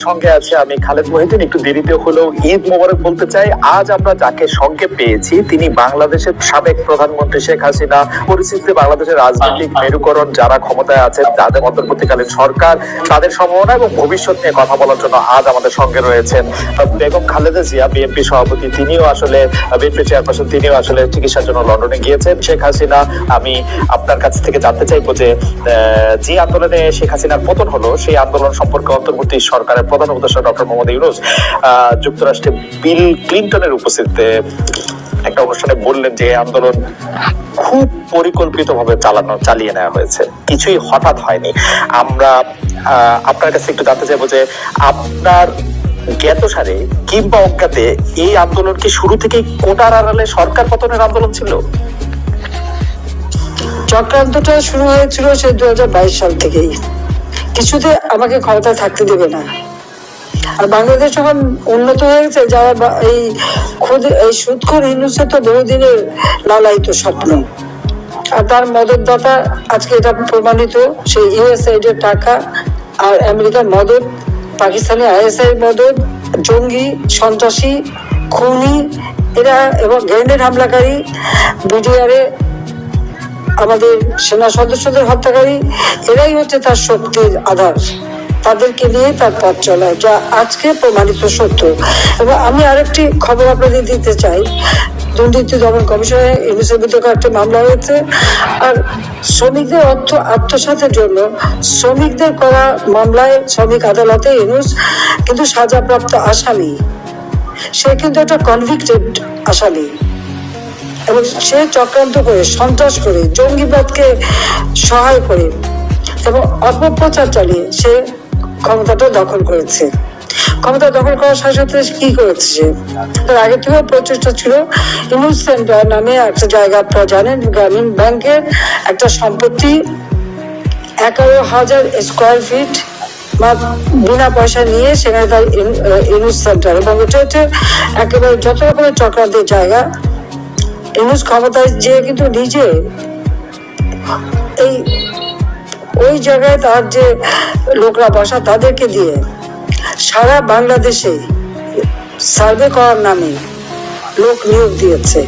সঙ্গে আছে আমি খালেদ মহিউদ্দিন। একটু দেরিতে হলেও ঈদ মোবারক বলতে চাই। আজ আমরা যাকে সঙ্গে পেয়েছি তিনি বাংলাদেশের সাবেক প্রধানমন্ত্রী শেখ হাসিনা। পরিস্থিতিতে বাংলাদেশের রাজনৈতিক মেরুকরণ, যারা ক্ষমতায় আছেন, যাদের অন্তর্বর্তীকালীন সরকার, তাদের সম্ভাবনা এবং ভবিষ্যৎ নিয়ে কথা বলার জন্য আজ আমাদের সঙ্গে রয়েছেন বেগম খালেদা জিয়া, বিএনপি সভাপতি। তিনিও আসলে বিএনপি চেয়ারপারসন, তিনিও আসলে চিকিৎসার জন্য লন্ডনে গিয়েছেন। শেখ হাসিনা, আমি আপনার কাছ থেকে জানতে চাইবো যে আন্দোলনে শেখ হাসিনার পতন হলো, সেই আন্দোলন সম্পর্কে অন্তর্বর্তী সরকারের প্রধান উপদেষ্টা ডক্টর মোহাম্মদ ইউনূস যুক্তরাষ্ট্রে বিল ক্লিনটনের উপস্থিতিতে একটা অনুষ্ঠানে বললেন যে আন্দোলন খুব পরিকল্পিতভাবে চালিয়ে নেওয়া হয়েছে, কিছুই হঠাৎ হয়নি। আমরা আপনার কাছে একটু জানতে চাইবো যে আপনার জ্ঞাতসারে কিংবা অজ্ঞাতে এই আন্দোলন কি শুরু থেকেই কোটার আড়ালে সরকার পতনের আন্দোলন ছিল? চক্রান্তটা শুরু হয়েছিল সে 2022 সাল থেকেই। কিছুতে আমাকে ক্ষমতায় থাকতে দেবে না। আর বাংলাদেশ যখন উন্নত হয়ে গেছে, যারা এই সুদখোর ইউনূসের তো বহুদিনের লালায়িত স্বপ্ন, আর তার মদতদাতা আজকে এটা প্রমাণিত। সেই ইউএসআইড এর টাকা আর আমেরিকার মদত, পাকিস্তানি আইএসআই মদত, জঙ্গি, সন্ত্রাসী, খুনি এরা এবং গ্রেনেড হামলাকারী, বিডিআরে আমাদের সেনা সদস্যদের হত্যাকারী, এরাই হচ্ছে তার শক্তির আধার। তাদেরকে নিয়ে তার পথ চলায়, যা আজকে প্রমাণিত সত্য। এবং আমি আরেকটি খবর আপনাদের দিতে চাই। দুর্নীতি দমন কমিশনে ইউনূসের বিরুদ্ধে একটা মামলা হয়েছে। আর শ্রমিকদের অর্থ আত্মসাতের জন্য শ্রমিকদের করা মামলায় শ্রমিক আদালতে ইউনূস কিন্তু সাজাপ্রাপ্ত আসামি। সে কিন্তু একটা কনভিক্টেড আসামি এবং সে চক্রান্ত করে, সন্ত্রাস করে, জঙ্গিবাদকে সহায় করে এবং অপপ্রচার চালিয়ে সে ক্ষমতাটা দখল করেছে। ক্ষমতা দখল করার সাথে সাথে কি করেছে, সে তার আগে থেকেও প্রচেষ্টা ছিল। ইউনূস সেন্টার নামে একটা জায়গা, আপনারা জানেন, গ্রামীণ ব্যাংকের একটা সম্পত্তি 11,000 স্কোয়ার ফিট বিনা পয়সা নিয়ে সেখানে তার ইউনূস সেন্টার, এবং এটা হচ্ছে একেবারে যত রকমের চক্রান্তের জায়গা। ইউনূস ক্ষমতায় যে কিন্তু নিজে এই ওই জায়গায় তার যে লোকরা বসা, তাদেরকে দিয়ে সারা বাংলাদেশে সার্ভে করার নামে লোক নিয়োগ দিয়েছে।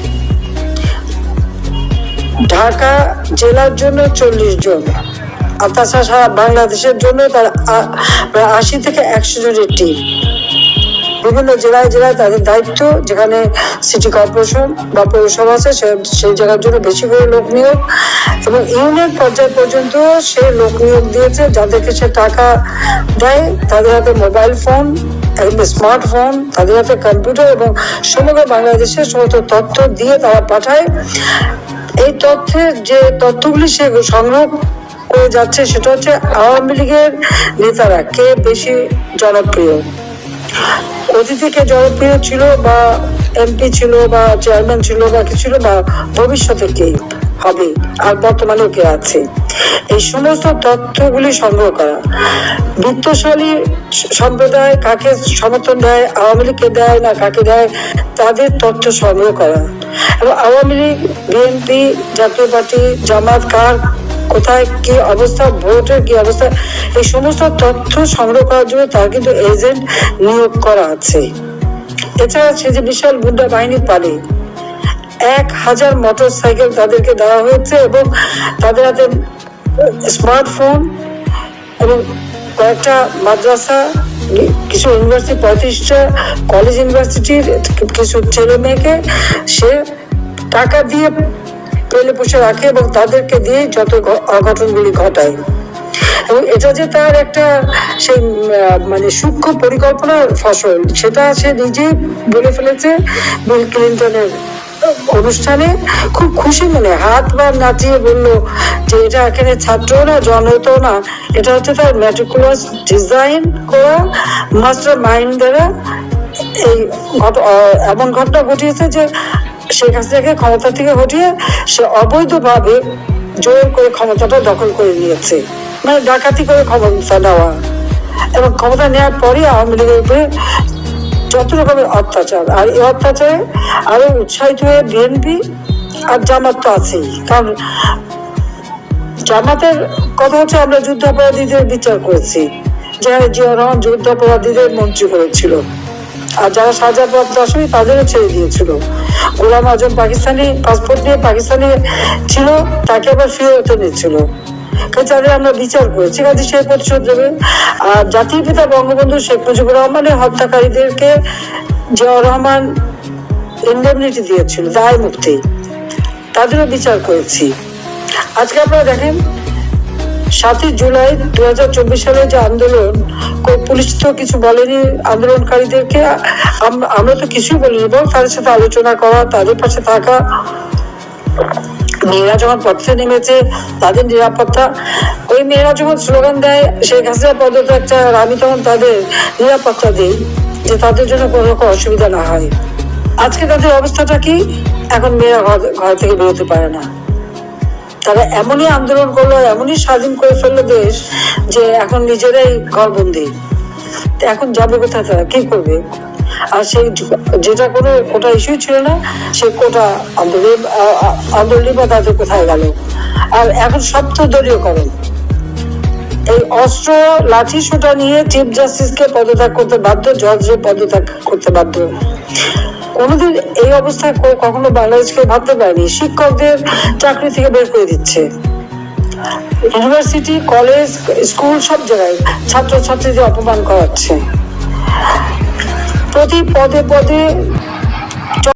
ঢাকা জেলার জন্য 40 জন, আর তাছাড়া সারা বাংলাদেশের জন্য তার প্রায় 80 থেকে 100 জনের টিম। বিভিন্ন জেলায় জেলায় তাদের দায়িত্ব, যেখানে সিটি কর্পোরেশন বা পৌরসভা আছে সেই জায়গার জন্য বেশি করে লোক নিয়োগ, এবং ইউনিয়ন পর্যায় পর্যন্ত সে লোক নিয়োগ দিয়েছে। যাদেরকে সে টাকা দেয় তাদের হাতে মোবাইল ফোন, স্মার্টফোন, তাদের হাতে কম্পিউটার, এবং সমগ্র বাংলাদেশের সমস্ত তথ্য দিয়ে তারা পাঠায়। এই তথ্যের যে তথ্যগুলি সে সংগ্রহ করে যাচ্ছে, সেটা হচ্ছে আওয়ামী লীগের নেতারা কে বেশি জনপ্রিয়, অতীতে কে জনপ্রিয় ছিল, বা এমপি ছিল, বা চেয়ারম্যান ছিল, বা কি ছিল, বা ভবিষ্যতে কে হবে, আর বর্তমানেও কে আছে। এই সমস্ত তথ্যগুলি সংগ্রহ করা, বিত্তশালী সম্প্রদায় কাকে সমর্থন দেয়, আওয়ামী লীগকে দেয় না কাকে দেয়, তাদের তথ্য সংগ্রহ করা, এবং আওয়ামী লীগ, বিএনপি, জাতীয় পার্টি, জামাত কার কোথায় কি অবস্থা, ভোটের কি অবস্থা, এই সমস্ত তথ্য সংগ্রহ করার জন্য তার কিন্তু এজেন্ট নিয়োগ করা আছে। এছাড়া সে যে বিশাল গুন্ডা বাহিনী পালে, 1000 মোটরসাইকেল তাদেরকে দেওয়া হয়েছে, এবং তাদের হাতে স্মার্টফোন, এবং কয়েকটা মাদ্রাসা, কিছু ইউনিভার্সিটি, 35টা কলেজ ইউনিভার্সিটির কিছু ছেলে মেয়েকে সে টাকা দিয়ে পেলে পুষে রাখে, এবং তাদেরকে দিয়ে যত অঘটনগুলি ঘটায়। এবং এটা যে তার একটা সেই মানে সূক্ষ্ম পরিকল্পনার ফসল, সেটা সে নিজেই বলে ফেলেছে বিল ক্লিনটনের অনুষ্ঠানে। খুব খুশি মনে হাত বা নাচিয়ে বললো যে এটা এখানে ছাত্র না, জনত না, এটা হচ্ছে তার ম্যাট্রিকুলাস ডিজাইন করা মাস্টার মাইন্ড দ্বারা এই এমন ঘটনা ঘটিয়েছে যে শেখ হাসিনাকে ক্ষমতা থেকে হটিয়ে সে অবৈধভাবে জোর করে ক্ষমতাটা দখল করে নিয়েছে, মানে ডাকাতি করে ক্ষমতা নেওয়া। এবং ক্ষমতা নেওয়ার পরে আওয়ামী লীগের উপরে যত রকমের অত্যাচার, আর এই অত্যাচারে আরো উৎসাহিত হয়ে বিএনপি আর জামাত তো আছেই। কারণ জামাতের কথা হচ্ছে আমরা যুদ্ধাপরাধীদের বিচার করেছি, জিয়া রহমান যুদ্ধাপরাধীদের মন্ত্রী করেছিল, আর যারা সাজাপ্রাপ্ত আসামি তাদেরও ছেড়ে দিয়েছিল। গোলাম আজম পাকিস্তানি পাসপোর্ট নিয়ে পাকিস্তানে ছিল, তাকে আবার ফিরত এনেছিল। তাদের আমরা বিচার করেছি, কাজে সে প্রতিশোধ দেবে। আর জাতির পিতা বঙ্গবন্ধু শেখ মুজিবুর রহমানের হত্যাকারীদেরকে জিয়াউর রহমান ইন্ডেমনিটি দিয়েছিল, দায় মুক্তি, তাদেরও বিচার করেছি। আজকে আপনারা দেখেন 7ই জুলাই 2024 সালে যে আন্দোলন, পুলিশ তো কিছু বলেনি আন্দোলনকারীদেরকে, আমরা তো কিছুই বলিনি, এবং তাদের সাথে আলোচনা করা, তাদের পাশে থাকা। মেয়েরা যখন পথে নেমেছে, তাদের নিরাপত্তা, ওই মেয়েরা যখন স্লোগান দেয় শেখ হাসিনা পদত্যাগ চায়, আর আমি তখন তাদের নিরাপত্তা দিই যে তাদের জন্য কোনো রকম অসুবিধা না হয়। আজকে তাদের অবস্থাটা কি? এখন মেয়েরা ঘর থেকে বেরোতে পারে না। তারা এমনই আন্দোলন করলো, এমনই স্বাধীন করে ফেললো দেশ, যে এখন নিজেরাই ঘরবন্দি। এখন যাবে কোথায়, তারা কি করবে? আর সেই যেটা কোনো কোটা ইস্যু ছিল না, সেই কোটা আন্দোলন বা তাদের কোথায় গেল? আর এখন সপ্ত দলীয় করেন, এই অস্ত্র লাঠি সোটা নিয়ে চিফ জাস্টিসকে পদত্যাগ করতে বাধ্য, জজকে পদত্যাগ করতে বাধ্য। কোনোদিন এই অবস্থায় কখনো বাংলাদেশকে ভাবতে পারেনি। শিক্ষকদের চাকরি থেকে বের করে দিচ্ছে, ইউনিভার্সিটি, কলেজ, স্কুল সব জায়গায় ছাত্রছাত্রীদের অপমান করাচ্ছে। প্রতি পদে পদে